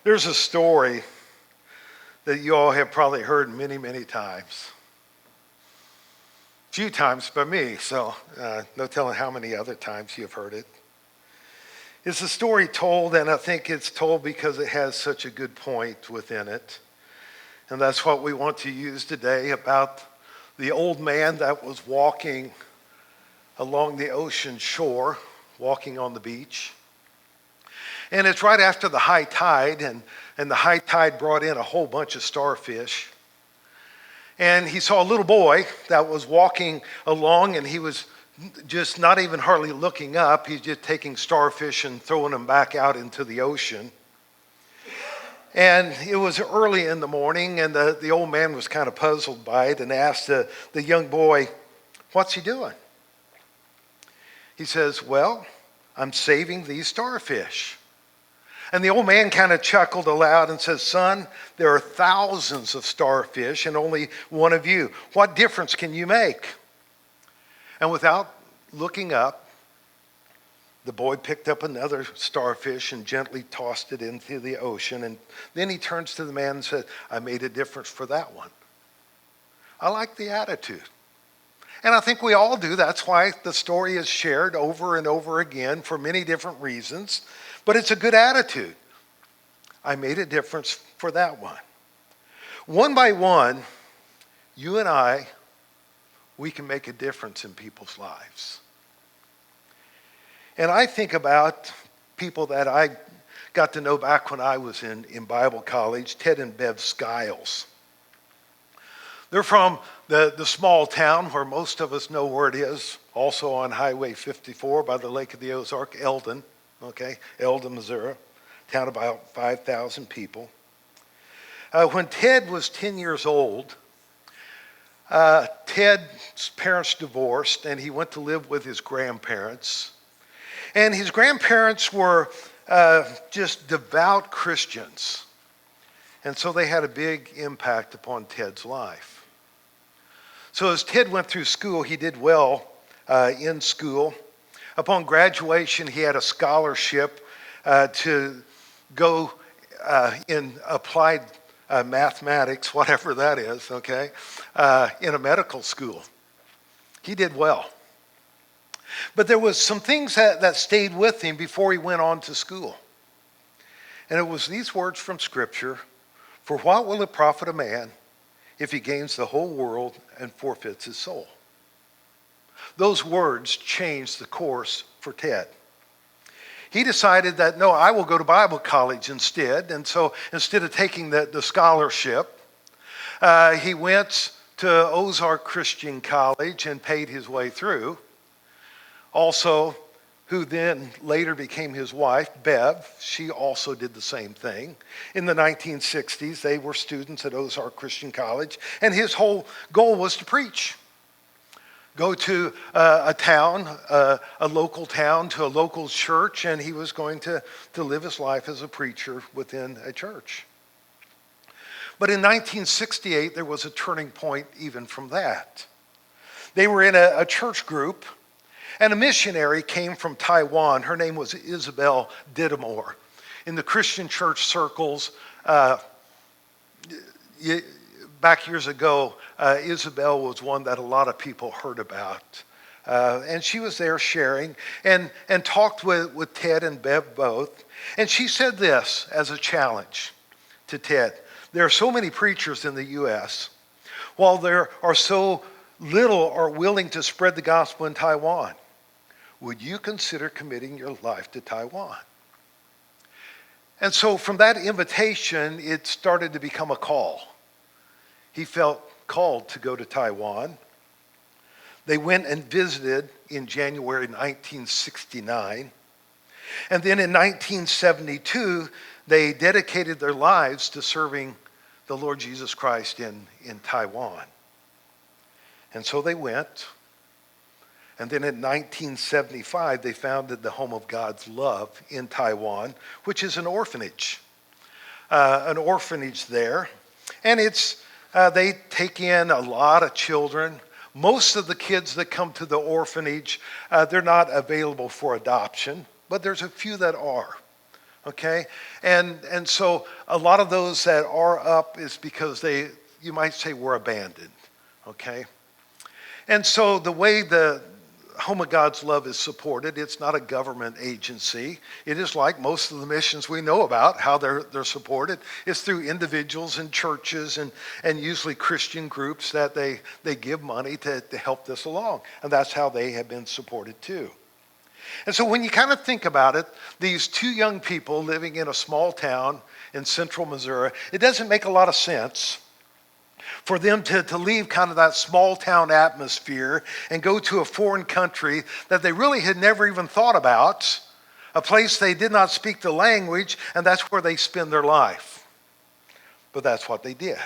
There's a story that you all have probably heard many, many times. A few times by me, so no telling how many other times you've heard it. It's a story told, and I think it's told because it has such a good point within it. And that's what we want to use today, about the old man that was walking along the ocean shore, walking on the beach. And it's right after the high tide, and the high tide brought in a whole bunch of starfish. And he saw a little boy that was walking along, and he was just not even hardly looking up. He's just taking starfish and throwing them back out into the ocean. And it was early in the morning, and the old man was kind of puzzled by it and asked the young boy, "What's he doing?" He says, "Well, I'm saving these starfish." And the old man kind of chuckled aloud and says, "Son, there are thousands of starfish and only one of you. What difference can you make?" And without looking up, the boy picked up another starfish and gently tossed it into the ocean. And then he turns to the man and says, "I made a difference for that one." I like the attitude. And I think we all do. That's why the story is shared over and over again for many different reasons. But it's a good attitude. I made a difference for that one. One by one, you and I, we can make a difference in people's lives. And I think about people that I got to know back when I was in Bible college, Ted and Bev Skiles. They're from the small town where most of us know where it is, also on Highway 54 by the Lake of the Ozark, Eldon. Eldon, Missouri, town about 5,000 people. When Ted was 10 years old, Ted's parents divorced, and he went to live with his grandparents. And his grandparents were just devout Christians. And so they had a big impact upon Ted's life. So as Ted went through school, he did well in school. Upon graduation, he had a scholarship to go in applied mathematics, whatever that is, in a medical school. He did well. But there was some things that stayed with him before he went on to school. And it was these words from Scripture: "For what will it profit a man if he gains the whole world and forfeits his soul?" Those words changed the course for Ted. He decided that, no, I will go to Bible college instead. And so instead of taking the scholarship, he went to Ozark Christian College and paid his way through. Also, who then later became his wife, Bev, she also did the same thing. In the 1960s, they were students at Ozark Christian College, and his whole goal was to preach. Go to a town, a local town, to a local church, and he was going to live his life as a preacher within a church. But in 1968, there was a turning point even from that. They were in a church group, and a missionary came from Taiwan. Her name was Isabel Dittamore. In the Christian church circles, back years ago, Isabel was one that a lot of people heard about. And she was there sharing and talked with Ted and Bev both. And she said this as a challenge to Ted: there are so many preachers in the U.S., while there are so little are willing to spread the gospel in Taiwan. Would you consider committing your life to Taiwan? And so from that invitation, it started to become a call. He felt called to go to Taiwan. They went and visited in January 1969. And then in 1972, they dedicated their lives to serving the Lord Jesus Christ in Taiwan. And so they went. And then in 1975, they founded the Home of God's Love in Taiwan, which is an orphanage there. And they take in a lot of children. Most of the kids that come to the orphanage, they're not available for adoption, but there's a few that are. Okay? And so a lot of those that are up is because they, you might say, were abandoned. Okay? And so the way the Home of God's Love is supported, it's not a government agency. It is like most of the missions we know about, how they're supported. It's through individuals and churches and usually Christian groups that they give money to help this along. And that's how they have been supported too. And so when you kind of think about it, these two young people living in a small town in central Missouri, it doesn't make a lot of sense for them to leave kind of that small town atmosphere and go to a foreign country that they really had never even thought about, a place they did not speak the language, and that's where they spend their life. But that's what they did.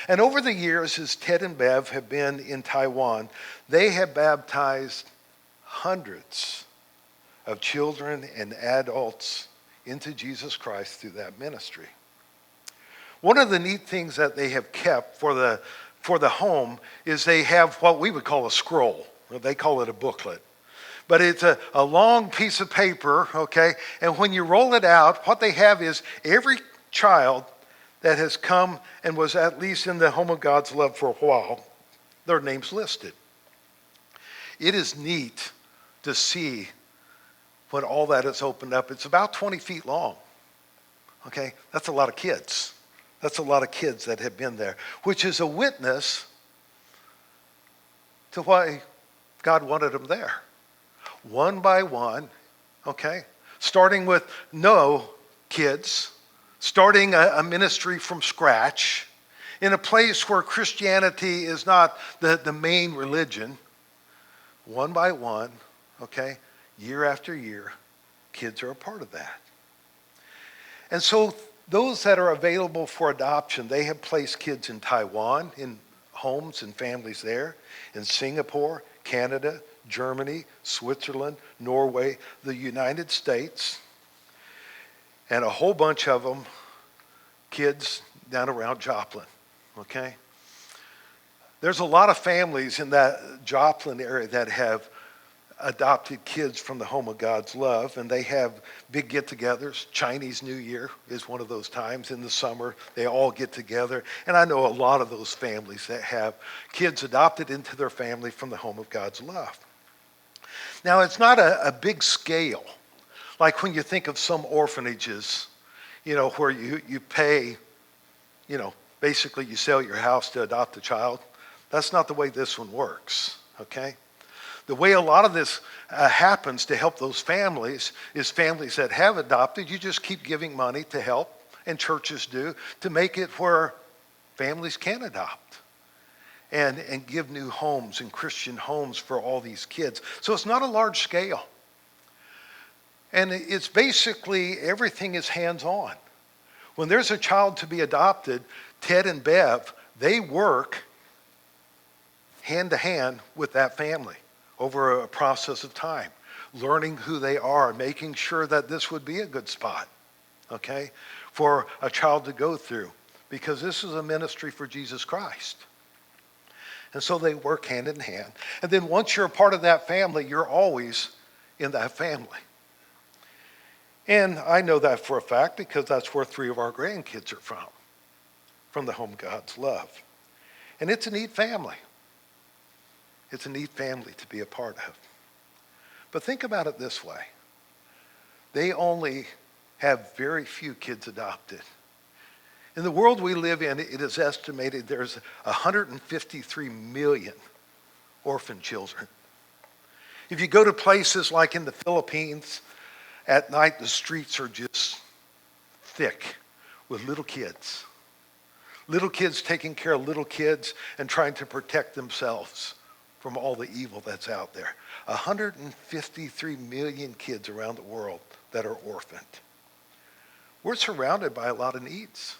And over the years, as Ted and Bev have been in Taiwan, they have baptized hundreds of children and adults into Jesus Christ through that ministry. One of the neat things that they have kept for the home is they have what we would call a scroll. They call it a booklet. But it's a long piece of paper, okay? And when you roll it out, what they have is every child that has come and was at least in the Home of God's Love for a while, their name's listed. It is neat to see when all that is opened up. It's about 20 feet long, okay? That's a lot of kids. That's a lot of kids that have been there, which is a witness to why God wanted them there. One by one, okay? Starting with no kids, starting a ministry from scratch in a place where Christianity is not the main religion. One by one, okay? Year after year, kids are a part of that. And so those that are available for adoption, they have placed kids in Taiwan, in homes and families there, in Singapore, Canada, Germany, Switzerland, Norway, the United States, and a whole bunch of them, kids down around Joplin, okay? There's a lot of families in that Joplin area that have adopted kids from the Home of God's Love, and they have big get-togethers. Chinese New Year is one of those times in the summer. They all get together, and I know a lot of those families that have kids adopted into their family from the Home of God's Love. Now, it's not a big scale, like when you think of some orphanages, you know, where you pay, you know, basically you sell your house to adopt a child. That's not the way this one works, okay? The way a lot of this happens to help those families is families that have adopted, you just keep giving money to help, and churches do, to make it where families can adopt and give new homes and Christian homes for all these kids. So it's not a large scale. And it's basically everything is hands-on. When there's a child to be adopted, Ted and Bev, they work hand to hand with that family over a process of time, learning who they are, making sure that this would be a good spot, okay, for a child to go through, because this is a ministry for Jesus Christ. And so they work hand in hand. And then once you're a part of that family, you're always in that family. And I know that for a fact because that's where 3 of our grandkids are from the Home of God's Love. And it's a neat family. It's a neat family to be a part of. But think about it this way. They only have very few kids adopted. In the world we live in, it is estimated there's 153 million orphan children. If you go to places like in the Philippines, at night the streets are just thick with little kids. Little kids taking care of little kids and trying to protect themselves from all the evil that's out there. 153 million kids around the world that are orphaned. We're surrounded by a lot of needs.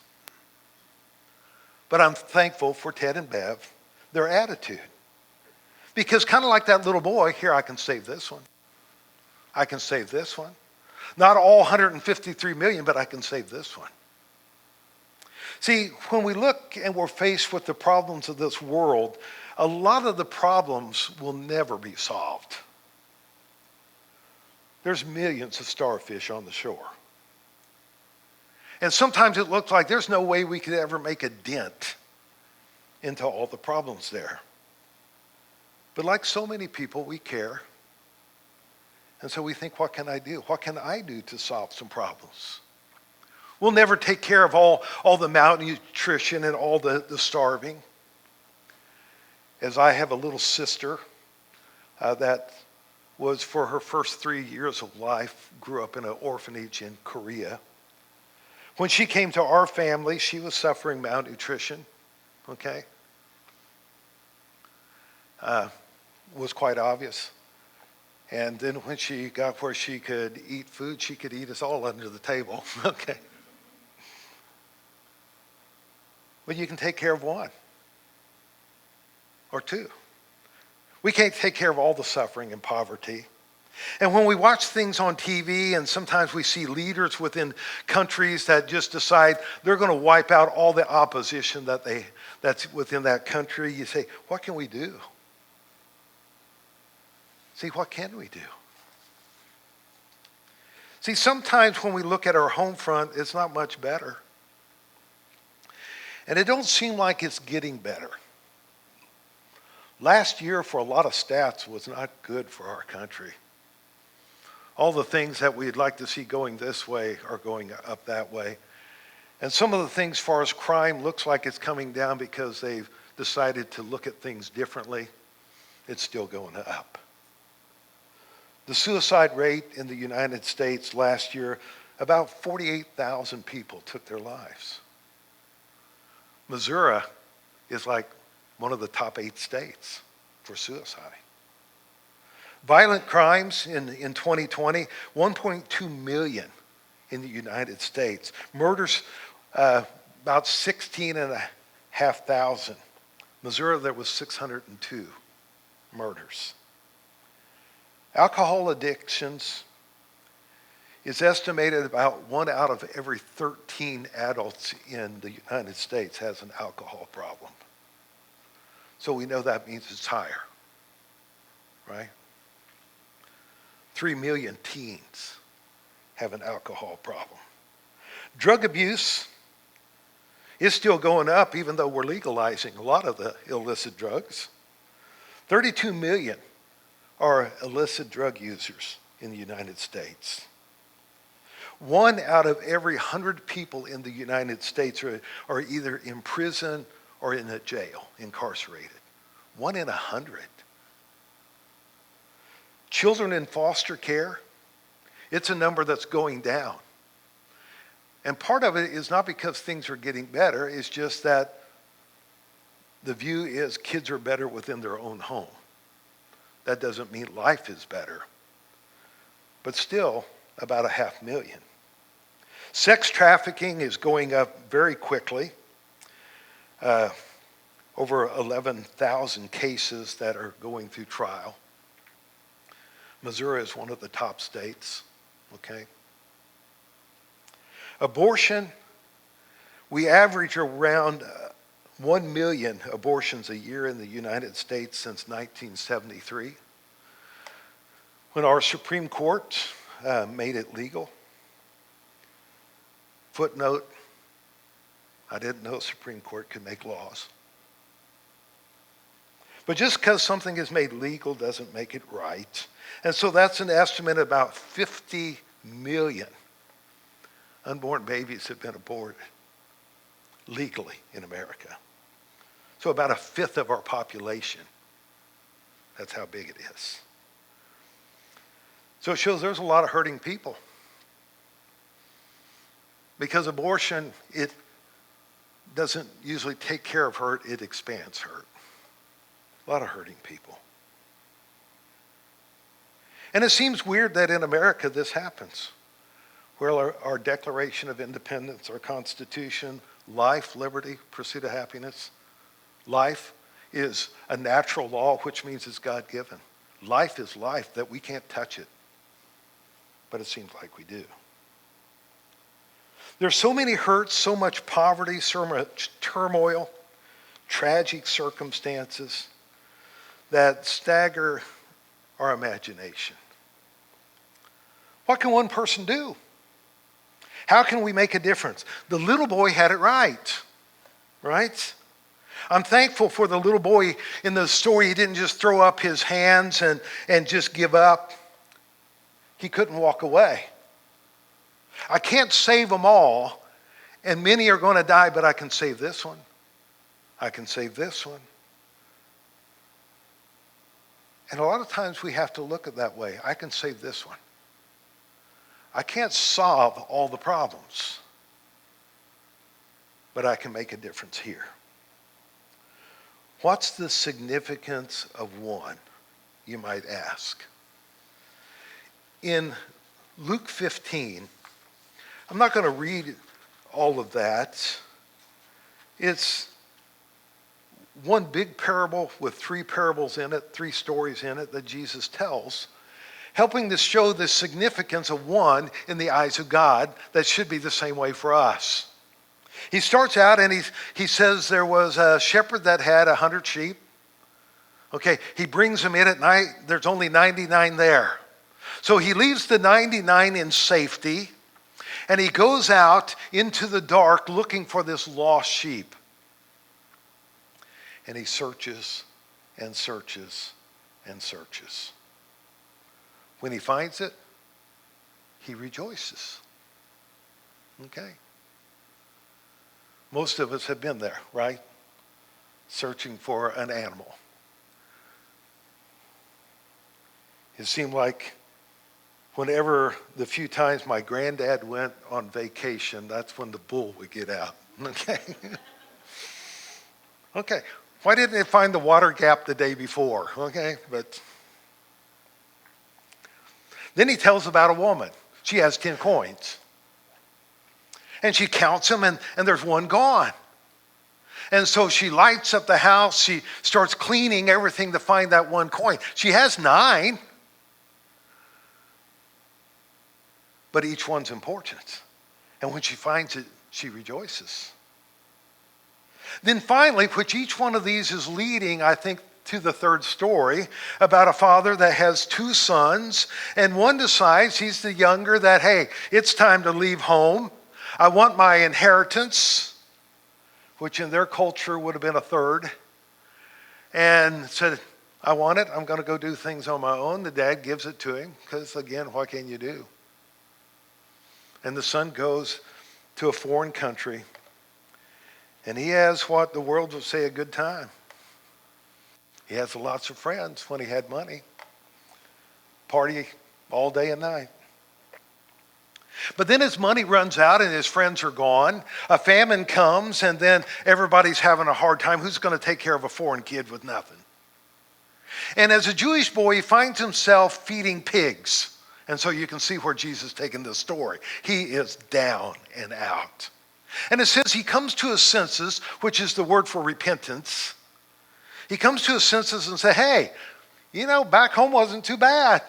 But I'm thankful for Ted and Bev, their attitude. Because kind of like that little boy, here I can save this one. I can save this one. Not all 153 million, but I can save this one. See, when we look and we're faced with the problems of this world, a lot of the problems will never be solved. There's millions of starfish on the shore. And sometimes it looks like there's no way we could ever make a dent into all the problems there. But like so many people, we care. And so we think, what can I do? What can I do to solve some problems? We'll never take care of all the malnutrition and all the starving. As I have a little sister that was, for her first 3 years of life, grew up in an orphanage in Korea. When she came to our family, she was suffering malnutrition, okay? Was quite obvious. And then when she got where she could eat food, she could eat us all under the table, okay? But you can take care of one or two. We can't take care of all the suffering and poverty. And when we watch things on TV, and sometimes we see leaders within countries that just decide they're going to wipe out all the opposition that's within that country, you say, what can we do? See, what can we do? See, sometimes when we look at our home front, it's not much better. And it don't seem like it's getting better. Last year, for a lot of stats, was not good for our country. All the things that we'd like to see going this way are going up that way. And some of the things, as far as crime, looks like it's coming down because they've decided to look at things differently. It's still going up. The suicide rate in the United States last year, about 48,000 people took their lives. Missouri is like one of the top 8 states for suicide. Violent crimes in 2020, 1.2 million in the United States. Murders, about 16,500. Missouri, there was 602 murders. Alcohol addictions is estimated about 1 out of every 13 adults in the United States has an alcohol problem. So we know that means it's higher, right? 3 million teens have an alcohol problem. Drug abuse is still going up, even though we're legalizing a lot of the illicit drugs. 32 million are illicit drug users in the United States. 1 out of every 100 people in the United States are either in prison or in a jail, incarcerated. 1 in 100. Children in foster care, it's a number that's going down. And part of it is not because things are getting better, it's just that the view is kids are better within their own home. That doesn't mean life is better, but still about 500,000. Sex trafficking is going up very quickly. Over 11,000 cases that are going through trial. Missouri is one of the top states, okay? Abortion, we average around 1 million abortions a year in the United States since 1973, when our Supreme Court made it legal. Footnote, I didn't know Supreme Court could make laws. But just because something is made legal doesn't make it right. And so that's an estimate about 50 million unborn babies have been aborted legally in America. So about 1/5 of our population. That's how big it is. So it shows there's a lot of hurting people. Because abortion, it doesn't usually take care of hurt, it expands hurt. A lot of hurting people. And it seems weird that in America this happens, where our Declaration of Independence, our Constitution, life, liberty, pursuit of happiness, life is a natural law, which means it's God-given. Life is life, that we can't touch it. But it seems like we do. There's so many hurts, so much poverty, so much turmoil, tragic circumstances that stagger our imagination. What can one person do? How can we make a difference? The little boy had it right? I'm thankful for the little boy in the story. He didn't just throw up his hands and just give up. He couldn't walk away. I can't save them all, and many are going to die, but I can save this one. I can save this one. And a lot of times we have to look at it that way. I can save this one. I can't solve all the problems, but I can make a difference here. What's the significance of one, you might ask? In Luke 15, I'm not going to read all of that. It's one big parable with three parables in it, three stories in it that Jesus tells, helping to show the significance of one in the eyes of God that should be the same way for us. He starts out and he says there was a shepherd that had 100 sheep. Okay, he brings them in at night. There's only 99 there. So he leaves the 99 in safety and he goes out into the dark looking for this lost sheep. And he searches and searches and searches. When he finds it, he rejoices. Okay? Most of us have been there, right? Searching for an animal. It seemed like whenever the few times my granddad went on vacation, that's when the bull would get out. Okay? Okay. Why didn't they find the water gap the day before? Okay, but then he tells about a woman. She has 10 coins. And she counts them and there's one gone. And so she lights up the house. She starts cleaning everything to find that one coin. She has 9. But each one's important. And when she finds it, she rejoices. Then finally, which each one of these is leading, I think, to the third story about a father that has 2 sons. And one decides, he's the younger, that, hey, it's time to leave home. I want my inheritance, which in their culture would have been a third. And said, I want it. I'm going to go do things on my own. The dad gives it to him because, again, what can you do? And the son goes to a foreign country. And he has what the world would say a good time. He has lots of friends when he had money. Party all day and night. But then his money runs out and his friends are gone. A famine comes and then everybody's having a hard time. Who's going to take care of a foreign kid with nothing? And as a Jewish boy, he finds himself feeding pigs. And so you can see where Jesus is taking this story. He is down and out. And it says he comes to his senses, which is the word for repentance. He comes to his senses and says, hey, back home wasn't too bad.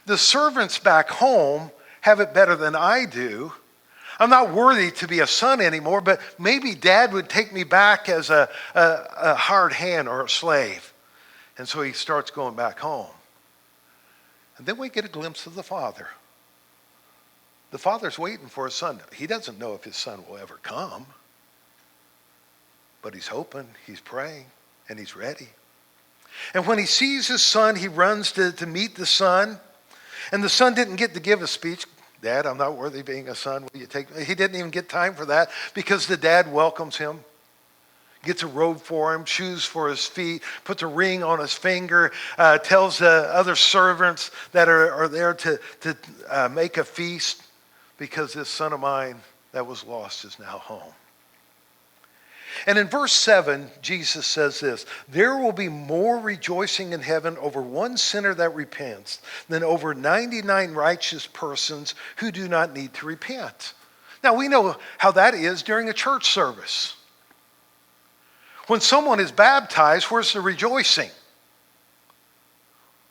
The servants back home have it better than I do. I'm not worthy to be a son anymore, but maybe dad would take me back as a hired hand or a slave. And so he starts going back home. And then we get a glimpse of the father. The father's waiting for his son. He doesn't know if his son will ever come. But he's hoping, he's praying, and he's ready. And when he sees his son, he runs to meet the son. And the son didn't get to give a speech. Dad, I'm not worthy of being a son. Will you take me? He didn't even get time for that because the dad welcomes him. Gets a robe for him, shoes for his feet, puts a ring on his finger, tells the other servants that are there to make a feast because this son of mine that was lost is now home. And in verse 7, Jesus says this, there will be more rejoicing in heaven over one sinner that repents than over 99 righteous persons who do not need to repent. Now we know how that is during a church service. When someone is baptized, where's the rejoicing?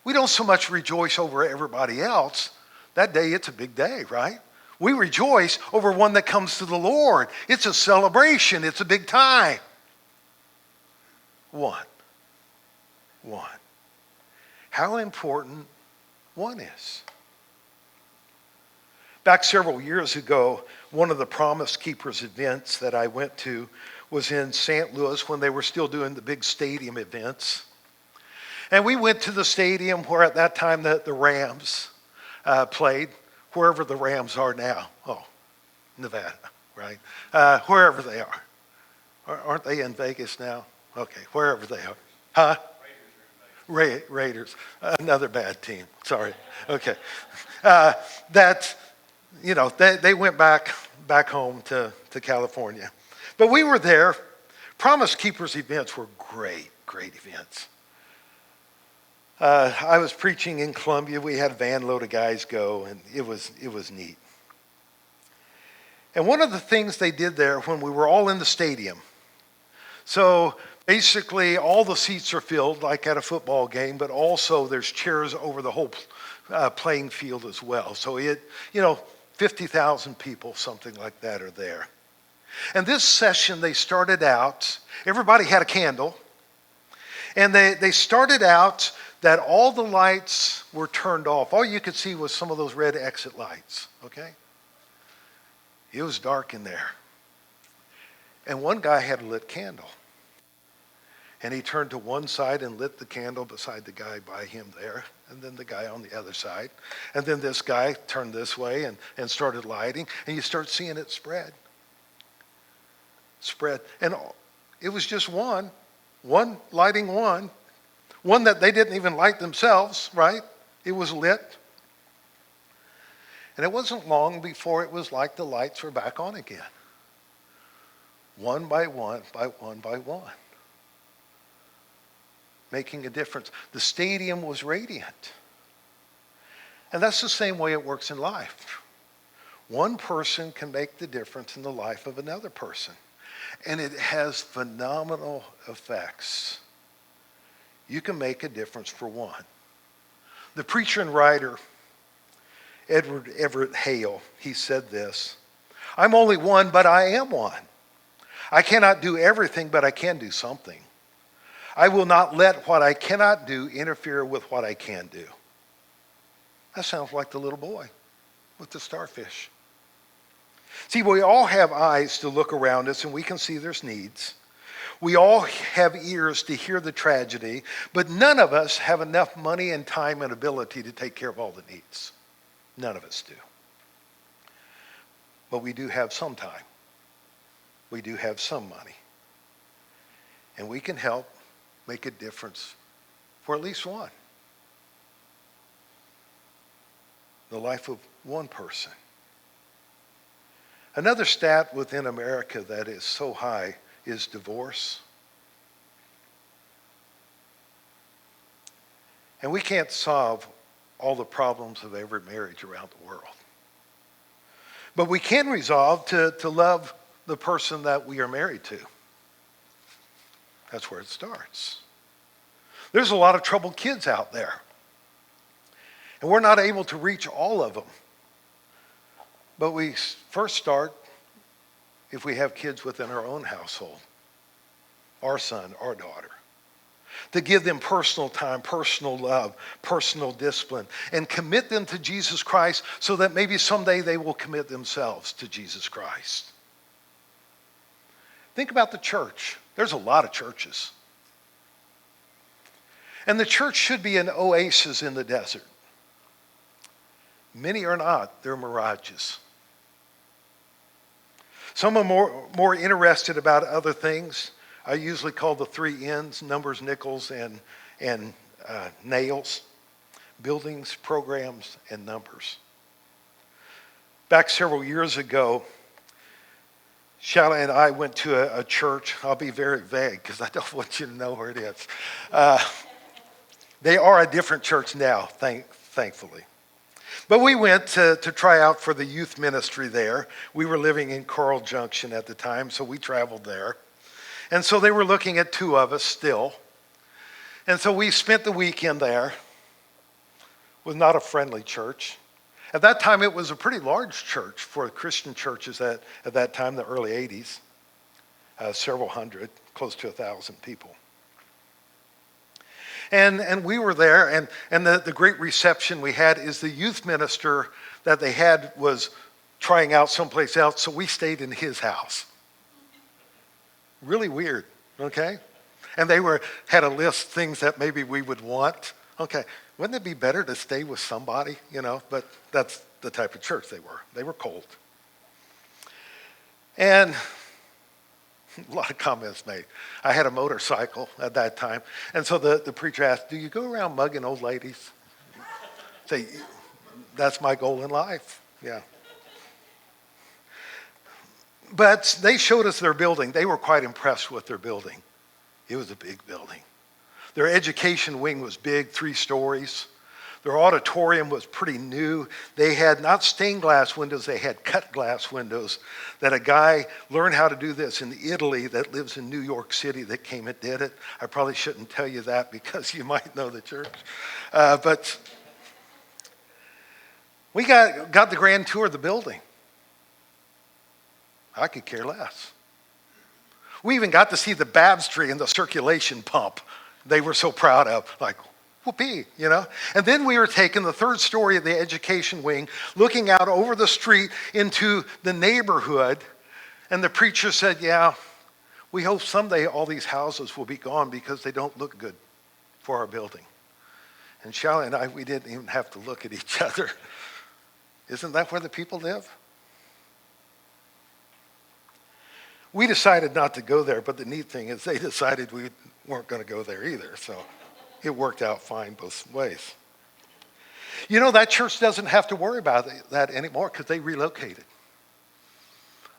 We don't so much rejoice over everybody else. That day, it's a big day, right? We rejoice over one that comes to the Lord. It's a celebration. It's a big time. One. How important one is. Back several years ago, one of the Promise Keepers events that I went to was in St. Louis when they were still doing the big stadium events. And we went to the stadium where at that time the Rams played, wherever the Rams are now. Oh, Nevada, right? Wherever they are. Aren't they in Vegas now? Okay, wherever they are. Huh? Raiders. Another bad team. Sorry. Okay. They went back home to California. But we were there. Promise Keepers events were great events. I was preaching in Columbia. We had a van load of guys go, and it was neat. And one of the things they did there when we were all in the stadium, so basically all the seats are filled like at a football game, but also there's chairs over the whole playing field as well. So 50,000 people, something like that, are there. And this session, they started out, everybody had a candle, and they started out that all the lights were turned off. All you could see was some of those red exit lights, okay? It was dark in there. And one guy had a lit candle. And he turned to one side and lit the candle beside the guy by him there, and then the guy on the other side. And then this guy turned this way and started lighting, and you start seeing it spread. And it was just one lighting one that they didn't even light themselves, right? It was lit. And it wasn't long before it was like the lights were back on again. One by one by one by one. Making a difference. The stadium was radiant. And that's the same way it works in life. One person can make the difference in the life of another person. And it has phenomenal effects. You can make a difference for one. The preacher and writer, Edward Everett Hale, he said this, "I'm only one, but I am one. I cannot do everything, but I can do something. I will not let what I cannot do interfere with what I can do." That sounds like the little boy with the starfish. See, we all have eyes to look around us and we can see there's needs. We all have ears to hear the tragedy, but none of us have enough money and time and ability to take care of all the needs. None of us do. But we do have some time. We do have some money. And we can help make a difference for at least one. The life of one person. Another stat within America that is so high is divorce. And we can't solve all the problems of every marriage around the world. But we can resolve to love the person that we are married to. That's where it starts. There's a lot of troubled kids out there. And we're not able to reach all of them. But we first start if we have kids within our own household, our son, our daughter, to give them personal time, personal love, personal discipline, and commit them to Jesus Christ so that maybe someday they will commit themselves to Jesus Christ. Think about the church. There's a lot of churches. And the church should be an oasis in the desert. Many are not. They're mirages. Some are more interested about other things. I usually call the 3 N's, numbers, nickels, and nails. Buildings, programs, and numbers. Back several years ago, Shala and I went to a church. I'll be very vague because I don't want you to know where it is. They are a different church now, thankfully. But we went to try out for the youth ministry there. We were living in Coral Junction at the time, so we traveled there. And so they were looking at 2 of us still. And so we spent the weekend there. It was not a friendly church. At that time, it was a pretty large church for Christian churches at that time, the early 80s. Several hundred, close to 1,000 people. And we were there, and the great reception we had is the youth minister that they had was trying out someplace else, so we stayed in his house. Really weird, okay? And they had a list of things that maybe we would want. Okay, wouldn't it be better to stay with somebody, But that's the type of church they were. They were cold. And a lot of comments made. I had a motorcycle at that time. And so the preacher asked, do you go around mugging old ladies? Say, that's my goal in life. Yeah. But they showed us their building. They were quite impressed with their building. It was a big building. Their education wing was big, 3 stories. Their auditorium was pretty new. They had not stained glass windows, they had cut glass windows that a guy learned how to do this in Italy that lives in New York City that came and did it. I probably shouldn't tell you that because you might know the church. But we got the grand tour of the building. I could care less. We even got to see the baptistry and the circulation pump they were so proud of, like, whoopee, And then we were taking the 3rd story of the education wing, looking out over the street into the neighborhood, and the preacher said, yeah, we hope someday all these houses will be gone because they don't look good for our building. And Shelly and I, we didn't even have to look at each other. Isn't that where the people live? We decided not to go there, but the neat thing is they decided we weren't going to go there either, so it worked out fine both ways. That church doesn't have to worry about that anymore because they relocated.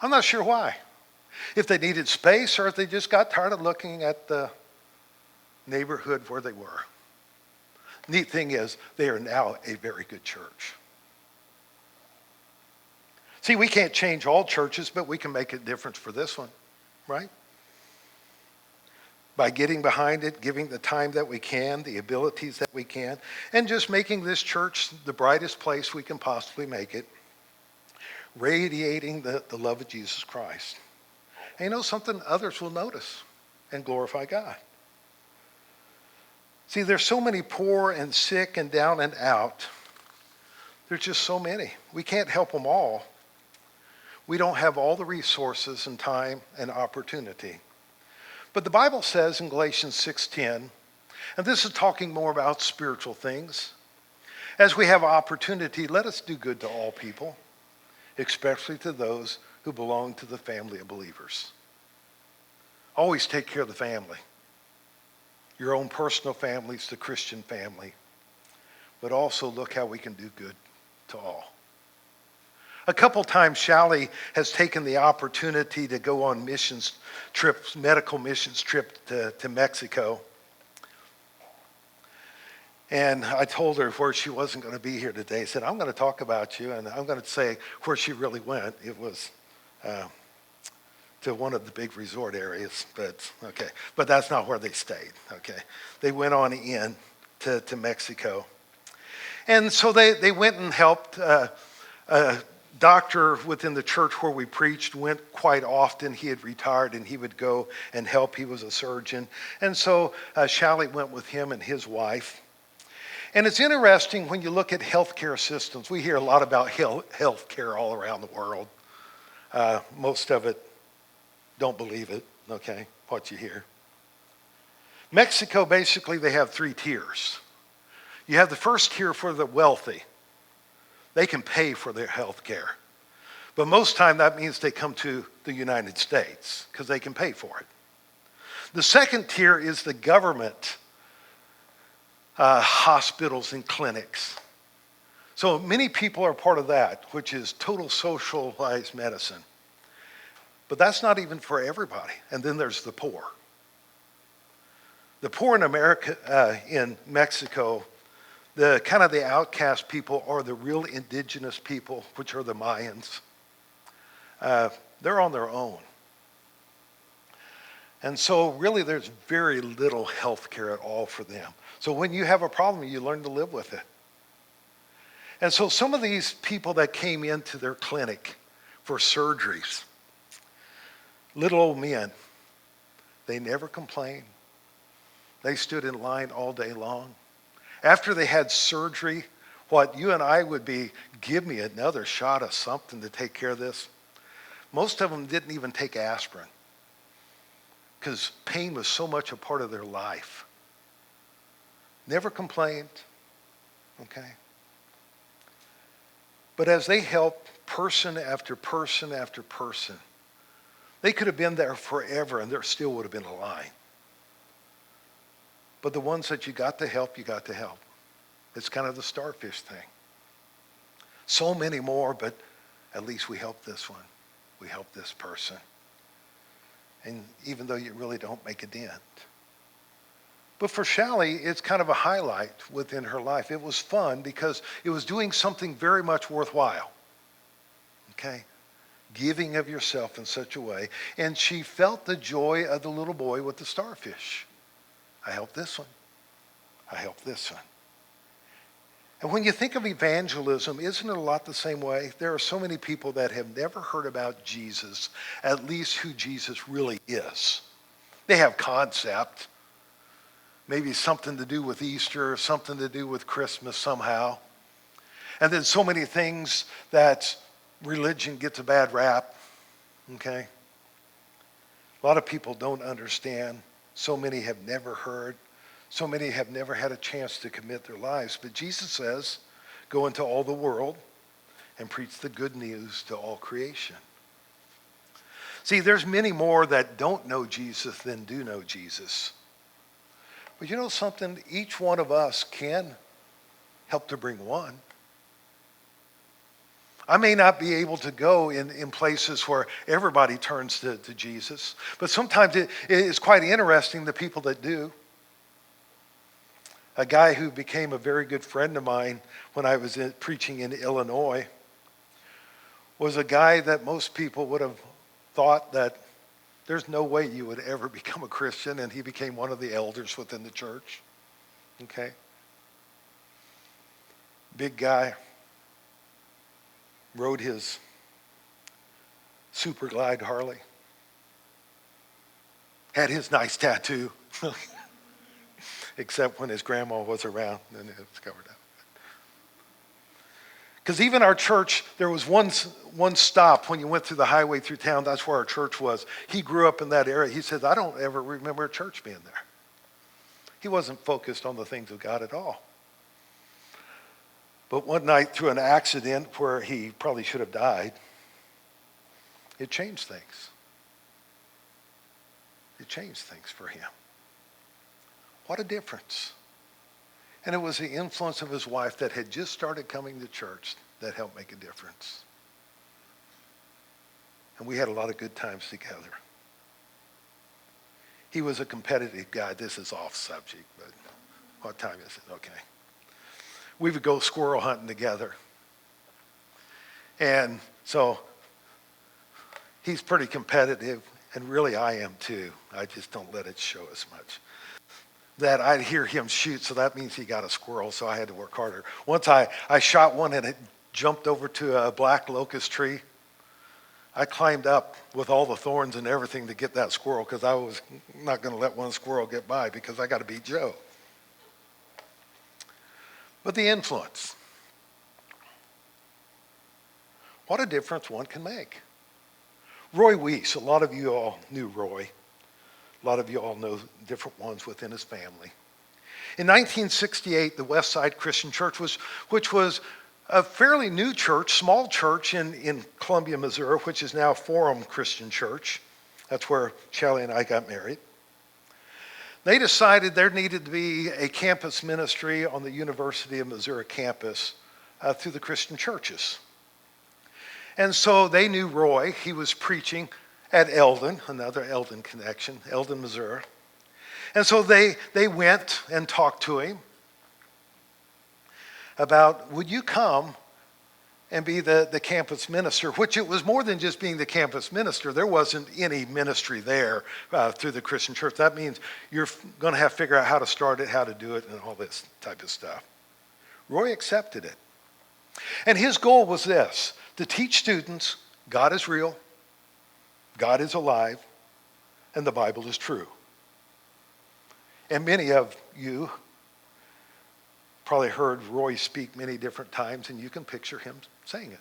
I'm not sure why. If they needed space or if they just got tired of looking at the neighborhood where they were. Neat thing is, they are now a very good church. See, we can't change all churches, but we can make a difference for this one, right? By getting behind it, giving the time that we can, the abilities that we can, and just making this church the brightest place we can possibly make it, radiating the love of Jesus Christ. And something others will notice and glorify God. See, there's so many poor and sick and down and out. There's just so many. We can't help them all. We don't have all the resources and time and opportunity. But the Bible says in Galatians 6:10, and this is talking more about spiritual things, as we have opportunity, let us do good to all people, especially to those who belong to the family of believers. Always take care of the family. Your own personal families, the Christian family. But also look how we can do good to all. A couple times, Shelly has taken the opportunity to go on missions trips, medical missions trip to Mexico. And I told her where she wasn't going to be here today. I said, I'm going to talk about you, and I'm going to say where she really went. It was to one of the big resort areas, but okay. But that's not where they stayed, okay. They went on in to Mexico. And so they went and helped doctor within the church where we preached went quite often. He had retired and he would go and help. He was a surgeon. And so Shelly went with him and his wife. And it's interesting when you look at healthcare systems. We hear a lot about healthcare all around the world. Most of it don't believe it, okay, what you hear. Mexico, basically, they have 3 tiers. You have the first tier for the wealthy. They can pay for their health care. But most time that means they come to the United States because they can pay for it. The second tier is the government hospitals and clinics. So many people are part of that, which is total socialized medicine. But that's not even for everybody. And then there's the poor. The poor in America, in Mexico, the kind of the outcast people are the real indigenous people, which are the Mayans. They're on their own. And so really there's very little health care at all for them. So when you have a problem, you learn to live with it. And so some of these people that came into their clinic for surgeries, little old men, they never complained. They stood in line all day long. After they had surgery, what you and I would be, give me another shot of something to take care of this. Most of them didn't even take aspirin because pain was so much a part of their life. Never complained, okay? But as they helped person after person after person, they could have been there forever and there still would have been a line. But the ones that you got to help, you got to help. It's kind of the starfish thing. So many more, but at least we helped this one. We helped this person. And even though you really don't make a dent. But for Sally, it's kind of a highlight within her life. It was fun because it was doing something very much worthwhile. Okay? Giving of yourself in such a way. And she felt the joy of the little boy with the starfish. I helped this one. I helped this one. And when you think of evangelism, isn't it a lot the same way? There are so many people that have never heard about Jesus, at least who Jesus really is. They have concept, maybe something to do with Easter, or something to do with Christmas somehow. And then so many things that religion gets a bad rap, okay? A lot of people don't understand. So many have never heard. So many have never had a chance to commit their lives. But Jesus says, go into all the world and preach the good news to all creation. See, there's many more that don't know Jesus than do know Jesus. But you know something? Each one of us can help to bring one. I may not be able to go in places where everybody turns to Jesus, but sometimes it's quite interesting, the people that do. A guy who became a very good friend of mine when I was preaching in Illinois was a guy that most people would have thought that there's no way you would ever become a Christian, and he became one of the elders within the church. Okay? Big guy. Rode his Super Glide Harley. Had his nice tattoo. Except when his grandma was around, then it's covered up. Because even our church, there was one stop when you went through the highway through town, that's where our church was. He grew up in that area. He says, I don't ever remember a church being there. He wasn't focused on the things of God at all. But one night through an accident where he probably should have died, it changed things. It changed things for him. What a difference. And it was the influence of his wife that had just started coming to church that helped make a difference. And we had a lot of good times together. He was a competitive guy. This is off subject, but what time is it? Okay. We would go squirrel hunting together. And so he's pretty competitive, and really I am too. I just don't let it show as much. That I'd hear him shoot, so that means he got a squirrel, so I had to work harder. Once I shot one and it jumped over to a black locust tree. I climbed up with all the thorns and everything to get that squirrel because I was not going to let one squirrel get by because I got to beat Joe. But the influence. What a difference one can make. Roy Weiss, a lot of you all knew Roy. A lot of you all know different ones within his family. In 1968, the West Side Christian Church, which was a fairly new church, small church in Columbia, Missouri, which is now Forum Christian Church. That's where Shelley and I got married. They decided there needed to be a campus ministry on the University of Missouri campus through the Christian churches. And so they knew Roy. He was preaching at Eldon, another Eldon connection, Eldon, Missouri. And so they went and talked to him about, would you come and be the campus minister, which it was more than just being the campus minister. There wasn't any ministry there through the Christian church. That means you're going to have to figure out how to start it, how to do it, and all this type of stuff. Roy accepted it. And his goal was this, to teach students God is real, God is alive, and the Bible is true. And many of you Probably heard Roy speak many different times, and you can picture him saying it.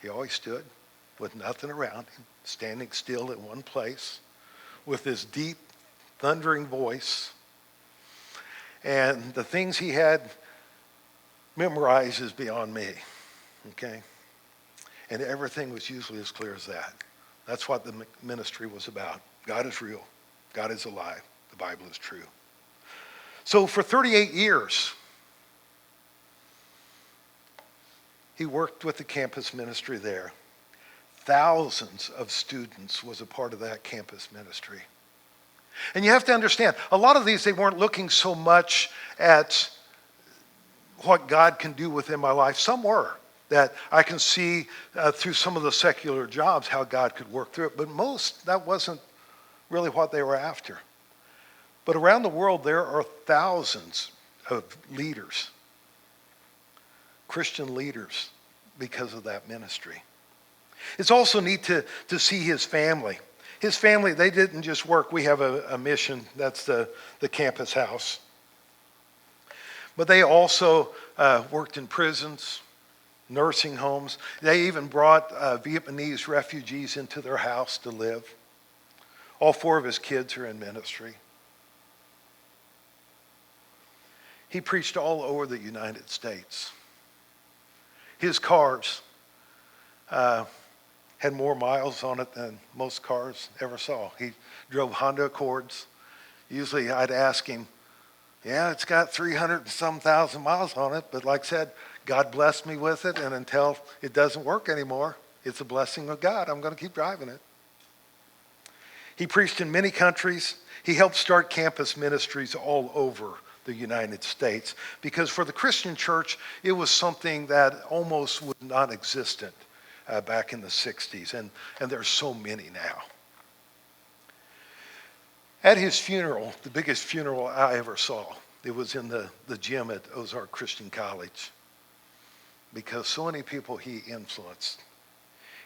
He always stood with nothing around him, standing still in one place with his deep, thundering voice. And the things he had memorized is beyond me, okay? And everything was usually as clear as that. That's what the ministry was about. God is real. God is alive. The Bible is true. So for 38 years, he worked with the campus ministry there. Thousands of students was a part of that campus ministry. And you have to understand, a lot of these, they weren't looking so much at what God can do within my life. Some were, that I can see through some of the secular jobs how God could work through it. But most, that wasn't really what they were after. But around the world, there are thousands of leaders, Christian leaders, because of that ministry. It's also neat to see his family. His family, they didn't just work. We have a mission, that's the campus house. But they also worked in prisons, nursing homes. They even brought Vietnamese refugees into their house to live. All 4 of his kids are in ministry. He preached all over the United States. His cars had more miles on it than most cars ever saw. He drove Honda Accords. Usually I'd ask him, yeah, it's got 300 and some thousand miles on it, but like I said, God blessed me with it, and until it doesn't work anymore, it's a blessing of God. I'm going to keep driving it. He preached in many countries. He helped start campus ministries all over the United States, because for the Christian church, it was something that almost was non-existent back in the 60s, and there's so many now. At his funeral, the biggest funeral I ever saw, it was in the gym at Ozark Christian College, because so many people he influenced.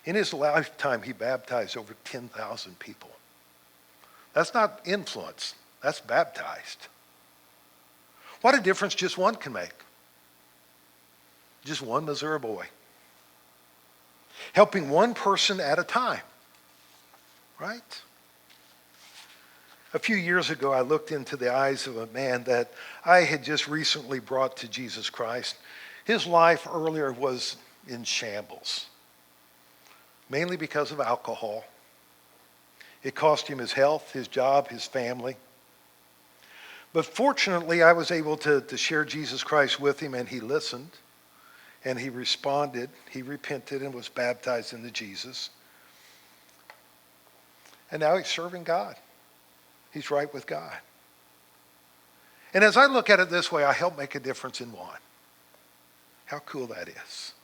In his lifetime, he baptized over 10,000 people. That's not influence, that's baptized. What a difference just one can make. Just one Missouri boy. Helping one person at a time, right? A few years ago, I looked into the eyes of a man that I had just recently brought to Jesus Christ. His life earlier was in shambles, mainly because of alcohol. It cost him his health, his job, his family. But fortunately, I was able to share Jesus Christ with him, and he listened, and he responded. He repented and was baptized into Jesus. And now he's serving God. He's right with God. And as I look at it this way, I help make a difference in one. How cool that is.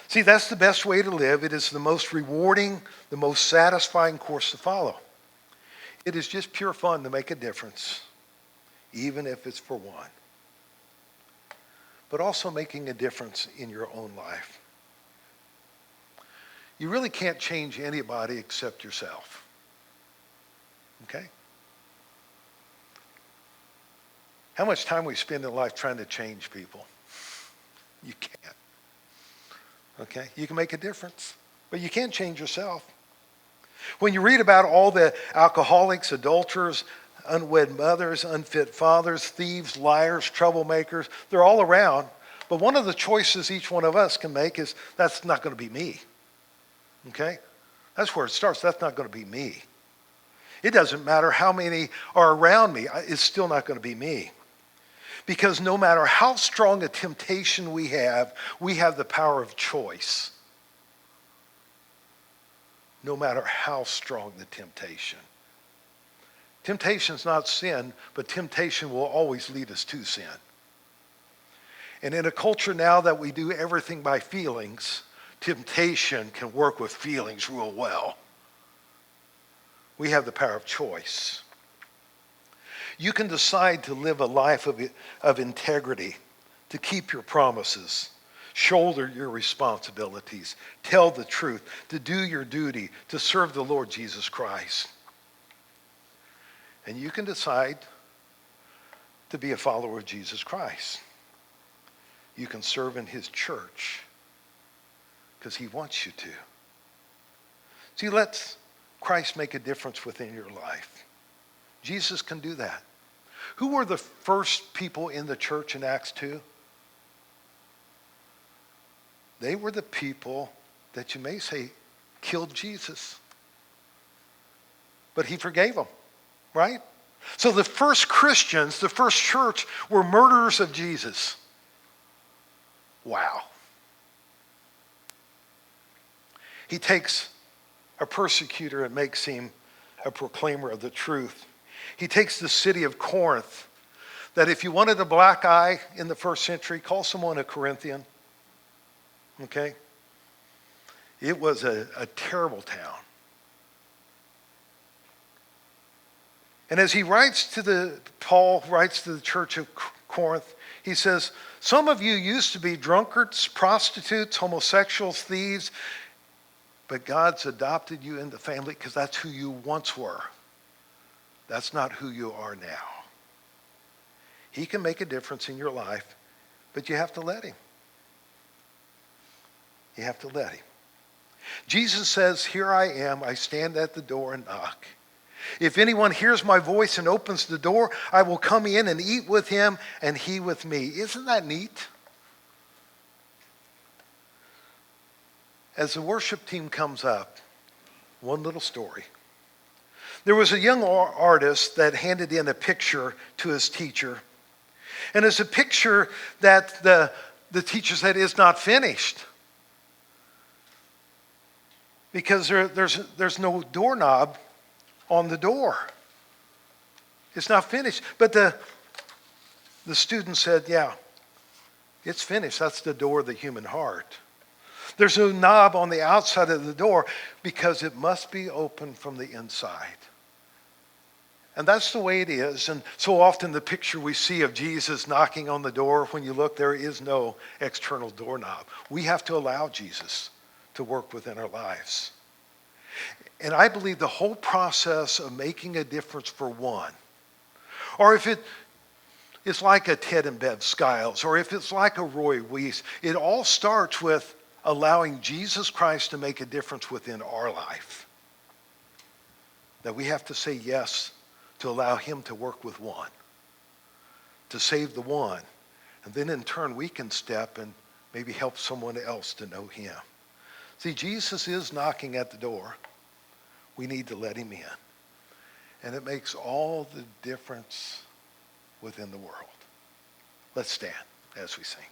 See, that's the best way to live. It is the most rewarding, the most satisfying course to follow. It is just pure fun to make a difference, even if it's for one. But also making a difference in your own life. You really can't change anybody except yourself. Okay? How much time we spend in life trying to change people? You can't. Okay? You can make a difference, but you can't change yourself. When you read about all the alcoholics, adulterers, unwed mothers, unfit fathers, thieves, liars, troublemakers, they're all around. But one of the choices each one of us can make is, that's not going to be me. Okay? That's where it starts. That's not going to be me. It doesn't matter how many are around me. It's still not going to be me. Because no matter how strong a temptation we have the power of choice. No matter how strong the temptation. Temptation is not sin, but temptation will always lead us to sin. And in a culture now that we do everything by feelings, temptation can work with feelings real well. We have the power of choice. You can decide to live a life of integrity, to keep your promises, shoulder your responsibilities, tell the truth, to do your duty, to serve the Lord Jesus Christ. And you can decide to be a follower of Jesus Christ. You can serve in his church because he wants you to. See, let Christ make a difference within your life. Jesus can do that. Who were the first people in the church in Acts 2? They were the people that you may say killed Jesus. But he forgave them, right? So the first Christians, the first church, were murderers of Jesus. Wow. He takes a persecutor and makes him a proclaimer of the truth. He takes the city of Corinth, that if you wanted a black eye in the first century, call someone a Corinthian. Okay? It was a terrible town. And as Paul writes to the church of Corinth, he says, some of you used to be drunkards, prostitutes, homosexuals, thieves, but God's adopted you into the family because that's who you once were. That's not who you are now. He can make a difference in your life, but you have to let him. You have to let him. Jesus says, here I am, I stand at the door and knock. If anyone hears my voice and opens the door, I will come in and eat with him and he with me. Isn't that neat? As the worship team comes up, one little story. There was a young artist that handed in a picture to his teacher. And it's a picture that the teacher said is not finished. Because there's no doorknob on the door. It's not finished. But the student said, yeah, it's finished. That's the door of the human heart. There's no knob on the outside of the door because it must be open from the inside. And that's the way it is. And so often the picture we see of Jesus knocking on the door, when you look, there is no external doorknob. We have to allow Jesus to work within our lives. And I believe the whole process of making a difference for one, or if it's like a Ted and Bev Skiles, or if it's like a Roy Weiss, it all starts with allowing Jesus Christ to make a difference within our life. That we have to say yes to allow him to work with one, to save the one. And then in turn, we can step and maybe help someone else to know him. See, Jesus is knocking at the door. We need to let him in. And it makes all the difference within the world. Let's stand as we sing.